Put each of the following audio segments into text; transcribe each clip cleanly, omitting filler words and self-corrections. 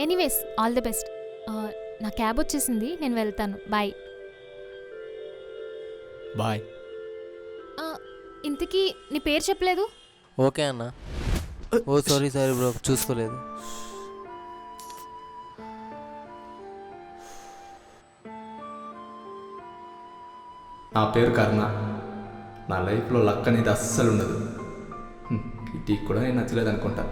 Anyways all the best. నా cab వచ్చేసింది, నేను వెళ్తాను. బాయ్. బాయ్. ఇంతకీ నీ పేరు చెప్పలేదు. ఓకే అన్న. ఓ సారీ బ్రో, చూసుకోలేదు. నా పేరు కర్ణ. నా లైఫ్లో లక్ అనేది అస్సలు ఉండదు. ఈ టీ కూడా నేను నచ్చలేదు అనుకుంటా.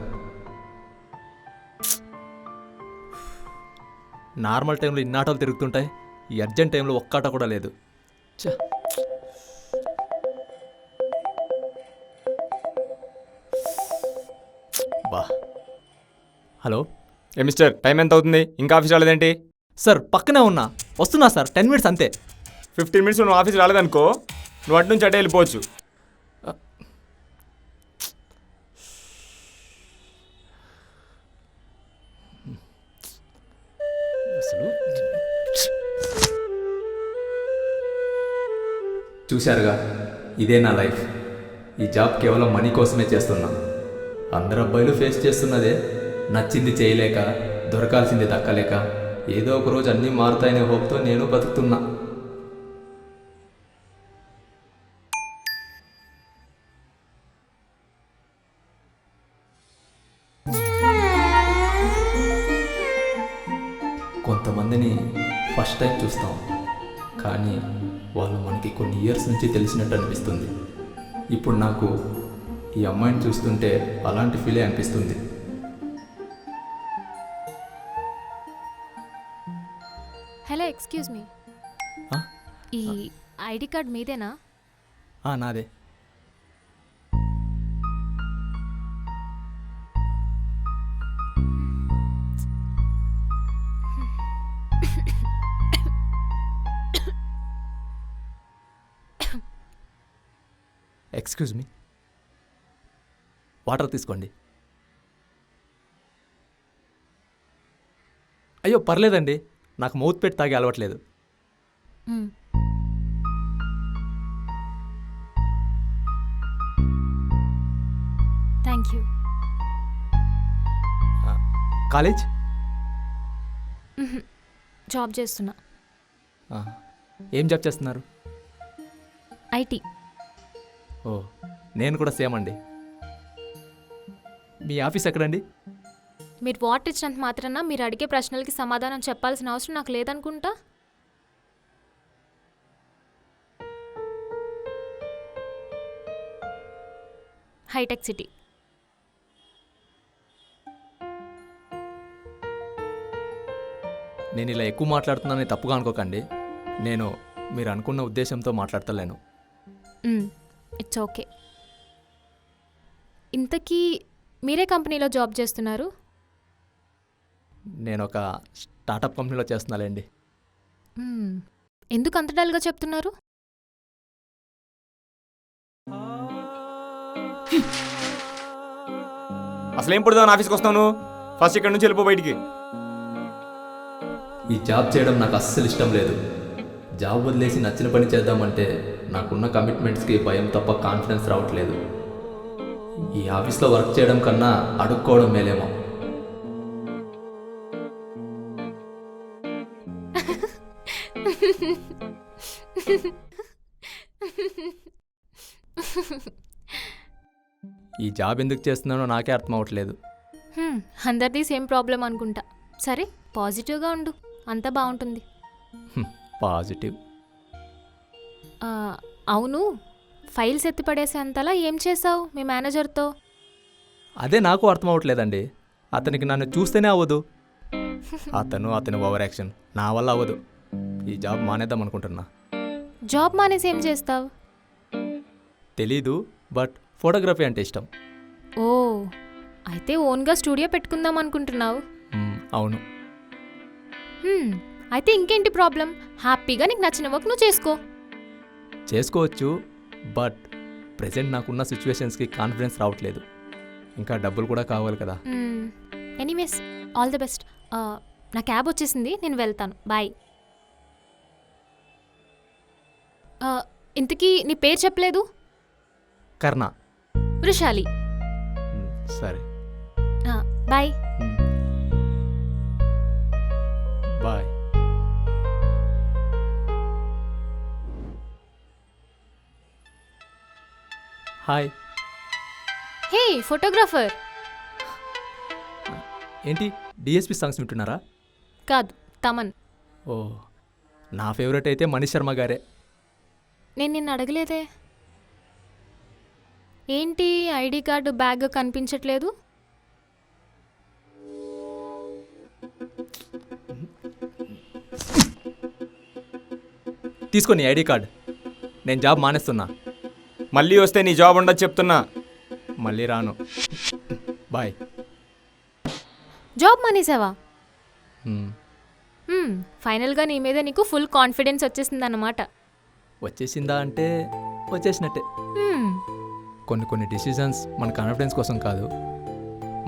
నార్మల్ టైంలో ఇన్ని ఆటోలు తిరుగుతుంటాయి, ఈ అర్జెంట్ టైంలో ఒక్క ఆటో కూడా లేదు. బా. హలో మిస్టర్, టైం ఎంత అవుతుంది? ఇంకా ఆఫీస్ రాలేదేంటి? సార్, పక్కనే ఉన్నా, వస్తున్నా సార్. 10 minutes అంతే. 15 minutes నువ్వు ఆఫీస్ రాలేదనుకో, నువ్వు అటు నుంచి అటే వెళ్ళిపోవచ్చు. అసలు చూశారుగా, ఇదే నా లైఫ్. ఈ జాబ్ కేవలం మనీ కోసమే చేస్తున్నా. అందరు అబ్బాయిలు ఫేస్ చేస్తున్నదే. నచ్చింది చేయలేక, దొరకాల్సింది దక్కలేక, ఏదో ఒక రోజు అన్నీ మారుతాయనే హోప్తో నేను బతుకుతున్నా. కొంతమందిని ఫస్ట్ టైం చూస్తాం, కానీ వాళ్ళు మనకి కొన్ని ఇయర్స్ నుంచి తెలిసినట్టు అనిపిస్తుంది. ఇప్పుడు నాకు ఈ అమ్మాయిని చూస్తుంటే అలాంటి ఫీలే అనిపిస్తుంది. Hello, excuse me. ఈ ఐడి కార్డ్ మీదేనా? నాదే. ఎక్స్క్యూజ్ మీ, వాటర్ తీసుకోండి. అయ్యో పర్లేదండి, నాకు మౌత్ పెట్టి తాగి అలవట్లేదు. Thank you. కాలేజ్ జాబ్ చేస్తున్నా. ఏం జాబ్ చేస్తున్నారు? ఐటీ. ఓ, నేను కూడా సేమ్ అండి. మీ ఆఫీస్ ఎక్కడండి? మీరు వాట్ ఇచ్చినంత మాత్రాన మీరు అడిగే ప్రశ్నలకి సమాధానం చెప్పాల్సిన అవసరం నాకు లేదనుకుంటా. హైటెక్ సిటీ. నేను ఇలా ఎక్కువ మాట్లాడుతున్నానని తప్పుగా అనుకోకండి. నేను మీరు అనుకున్న ఉద్దేశంతో మాట్లాడతలేను. It's okay. ఇంతకీ మీరే కంపెనీలో జాబ్ చేస్తున్నారు? నేను ఒక స్టార్టప్ కంపెనీలో చేస్తున్నాలేండి. ఎందుకు అంత డల్గా చెప్తున్నారు? అసలు ఏం పడుతుంది ఆఫీస్కి వస్తాను? ఫస్ట్ ఇక్కడ నుంచి వెళ్ళిపో బయటికి. ఈ జాబ్ చేయడం నాకు అస్సలు ఇష్టం లేదు. జాబ్ వదిలేసి నచ్చిన పని చేద్దామంటే నాకున్న కమిట్మెంట్స్కి భయం తప్ప కాన్ఫిడెన్స్ రావట్లేదు. ఈ ఆఫీస్లో వర్క్ చేయడం కన్నా అడుక్కోవడం మేలేమో. ఈ జాబ్ ఎందుకు చేస్తున్నానో నాకే అర్థం అవ్వట్లేదు. అందరిది సేమ్ ప్రాబ్లం అనుకుంటా. సరే, పాజిటివ్గా ఉండు, అంతా బాగుంటుంది. పాజిటివ్. అవును, ఫైల్స్ ఎత్తిపడేసే అంతలా ఏం చేసావు మీ మేనేజర్తో? అదే నాకు అర్థం అవ్వట్లేదండి. అతనికి నన్ను చూస్తేనే అవ్వదు. అతని ఓవర్ యాక్షన్ నా వల్ల అవ్వదు. ఈ జాబ్ మానేద్దాం అనుకుంటున్నా. జాబ్ మానేసి ఏం చేస్తావు? తెలీదు, బట్ ఫోటోగ్రఫీ అంటే ఇష్టం. ఓ, అయితే ఓన్గా స్టూడియో పెట్టుకుందాం అనుకుంటున్నావు? అవును. అయితే ఇంకేంటి ప్రాబ్లం? హ్యాపీగా నీకు నచ్చిన వర్క్ నువ్వు చేసుకోవచ్చు, బట్ ప్రెజెంట్ నాకున్న సిచ్యువేషన్స్కి కాన్ఫిడెన్స్ రావట్లేదు. ఇంకా డబ్బులు కూడా కావాలి కదా. Anyways all the best. నా క్యాబ్ వచ్చేసింది, నేను వెళ్తాను. బాయ్. ఇంతకీ నీ పేరు చెప్పలేదు. కర్ణ. వృషాలి. సరే, బాయ్. హాయ్. హే ఫోటోగ్రాఫర్. ఏంటి డిఎస్పి సాంగ్స్ వింటున్నారా? కాదు, తమన్. ఓ, నా ఫేవరెట్ అయితే మనీష్ శర్మ గారే. నేను నిన్ను అడగలేదే. ఏంటి ఐడి కార్డు బ్యాగ్ కనిపించట్లేదు? తీసుకో నీ ఐడి కార్డ్. నేను జాబ్ మానేస్తున్నా. మళ్ళీ వస్తే నీ జాబ్ ఉండదు చెప్తున్నా. మళ్ళీ రాను. బాయ్. జాబ్ మానేసావా? హ్మ్. ఫైనల్గా నీ మీద నీకు ఫుల్ కాన్ఫిడెన్స్ వచ్చేసిందన్నమాట. వచ్చేసిందా అంటే వచ్చేసినట్టే. కొన్ని డిసిజన్స్ మన కాన్ఫిడెన్స్ కోసం కాదు,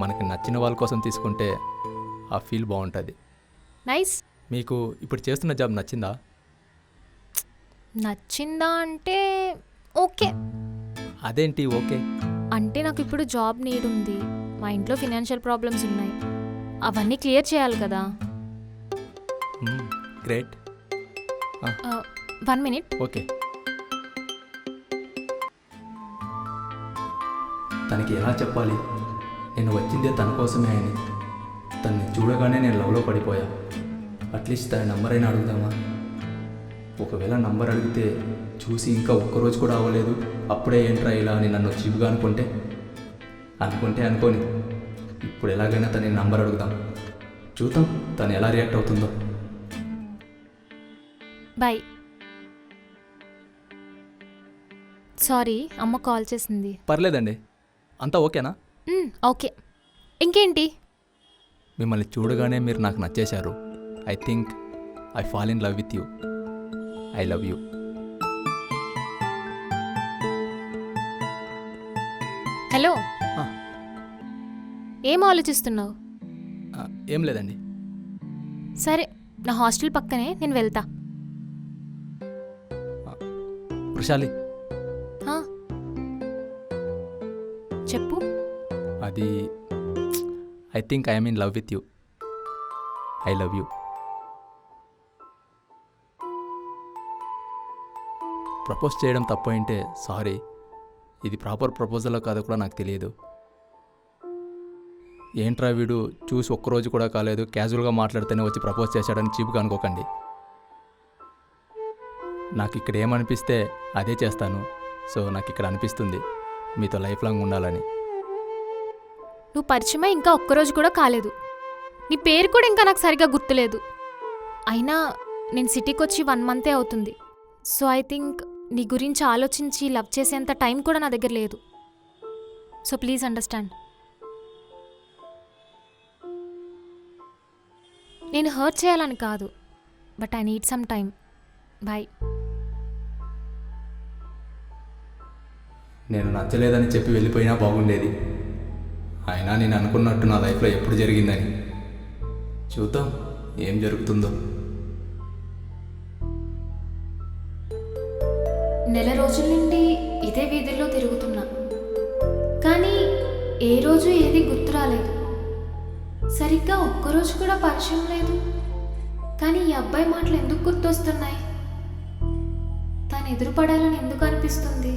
మనకి నచ్చిన వాళ్ళ కోసం తీసుకుంటే ఆ ఫీల్ బాగుంటుంది. నైస్. మీకు ఇప్పుడు చేస్తున్న జాబ్ నచ్చిందా? నచ్చిందా అంటే ఓకే. అదేంటి ఓకే? అంటే నాకు ఇప్పుడు జాబ్ నీడ్ ఉంది, మా ఇంట్లో ఫినాన్షియల్ ప్రాబ్లమ్స్ ఉన్నాయి, అవన్నీ క్లియర్ చేయాలి కదా. గ్రేట్. 1 minute. ఓకే. తనకి ఎలా చెప్పాలి నేను వచ్చిందే తన కోసమే అని? తనని చూడగానే నేను లవ్లో పడిపోయా. అట్లీస్ట్ తన నంబర్ అయినా అడుగుదామా? ఒకవేళ నంబర్ అడిగితే చూసి ఇంకా ఒక్కరోజు కూడా అవ్వలేదు, అప్పుడే ఏంట్రా ఇలా అని నన్ను చీపుగా అనుకుంటే అనుకోని ఇప్పుడు ఎలాగైనా తన నంబర్ అడుగుదాం. చూద్దాం తను ఎలా రియాక్ట్ అవుతుందో. బాయ్. సారీ, అమ్మ కాల్ చేసింది. పర్లేదండి, అంతా ఓకేనా? ఓకే. ఇంకేంటి? మిమ్మల్ని చూడగానే మీరు నాకు నచ్చేశారు. I think I fall in love with you. I love you. Hello. ఏం ఆలోచిస్తున్నావు? ఏం లేదండి. సరే, నా హాస్టల్ పక్కనే, నేను వెళ్తా. వృషాలి, చెప్పు. అది I think I'm in love with you. I love you. Propose చేయడం తప్పు అంటే సారీ, ఇది ప్రాపర్ ప్రపోజల్లో కాదో కూడా నాకు తెలియదు. ఏంట్రా వీడు చూసి ఒక్కరోజు కూడా కాలేదు, క్యాజువల్గా మాట్లాడితేనే వచ్చి ప్రపోజ్ చేశాడని చీపుగా అనుకోకండి. నాకు ఇక్కడ ఏమనిపిస్తే అదే చేస్తాను. సో నాకు ఇక్కడ అనిపిస్తుంది మీతో లైఫ్ లాంగ్ ఉండాలని. నువ్వు పరిచయమై ఇంకా ఒక్కరోజు కూడా కాలేదు, నీ పేరు కూడా ఇంకా నాకు సరిగా గుర్తులేదు. అయినా నేను సిటీకి వచ్చి 1 month అవుతుంది. సో ఐ థింక్ నీ గురించి ఆలోచించి లవ్ చేసేంత టైం కూడా నా దగ్గర లేదు. So please understand. నేను హర్ట్ చేయాలని కాదు, but I need some time. Bye. నేను నచ్చలేదని చెప్పి వెళ్ళిపోయినా బాగుండేది. అయినా నేను అనుకున్నట్టు నా లైఫ్లో ఎప్పుడు జరిగిందని. చూద్దాం ఏం జరుగుతుందో. నెల రోజుల నుండి ఇదే వీధుల్లో తిరుగుతున్నా, కానీ ఏ రోజు ఏది గుర్తు రాలేదు. సరిగ్గా ఒక్కరోజు కూడా పరిచయం లేదు, కానీ ఈ అబ్బాయి మాటలు ఎందుకు గుర్తొస్తున్నాయి? తను ఎదురుపడాలని ఎందుకు అనిపిస్తుంది?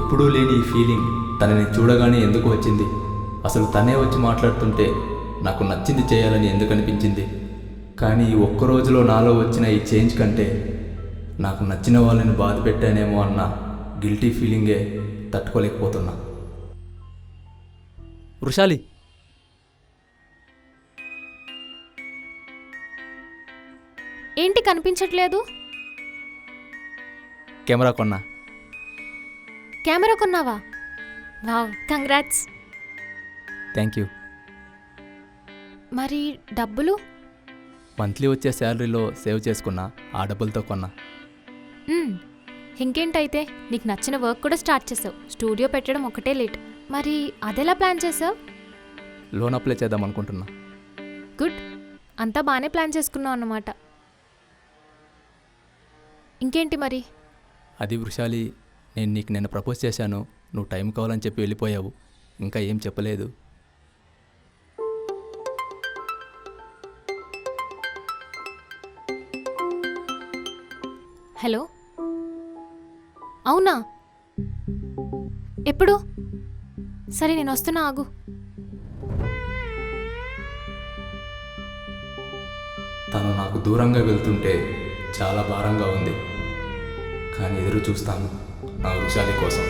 ఎప్పుడూ లేని ఈ ఫీలింగ్ తనని చూడగానే ఎందుకు వచ్చింది? అసలు తనే వచ్చి మాట్లాడుతుంటే నాకు నచ్చింది చేయాలని ఎందుకు అనిపించింది? కానీ ఈ ఒక్కరోజులో నాలో వచ్చిన ఈ చేంజ్ కంటే నాకు నచ్చిన వాళ్ళని బాధ పెట్టానేమో అన్న గిల్టీ ఫీలింగే తట్టుకోలేకపోతున్నా. వృషాలి, ఏంటి కనిపించట్లేదు? కెమెరా కొన్నా. కెమెరా కొన్నావా? Wow, congrats. Thank you. మరి డబ్బులు? మంత్లీ వచ్చే శాలరీలో సేవ్ చేసుకున్నా, ఆ డబ్బులతో కొన్నా. ఇంకేంటైతే నీకు నచ్చిన వర్క్ కూడా స్టార్ట్ చేసావు. స్టూడియో పెట్టడం ఒకటే లేట్. మరి అదెలా ప్లాన్ చేసావు? లోన్ అప్లై చేద్దాం అనుకుంటున్నా. గుడ్, అంతా బాగానే ప్లాన్ చేసుకున్నావు అన్నమాట. ఇంకేంటి మరి? అది వృషాలి, నేను నీకు నిన్న ప్రపోజ్ చేశాను, నువ్వు టైం కావాలని చెప్పి వెళ్ళిపోయావు, ఇంకా ఏం చెప్పలేదు. హలో. అవునా? ఎప్పుడు? సరే నేను వస్తున్నా, ఆగు. తను నాకు దూరంగా వెళ్తుంటే చాలా భారంగా ఉంది, కానీ ఎదురు చూస్తాను నా వృషాలి కోసం.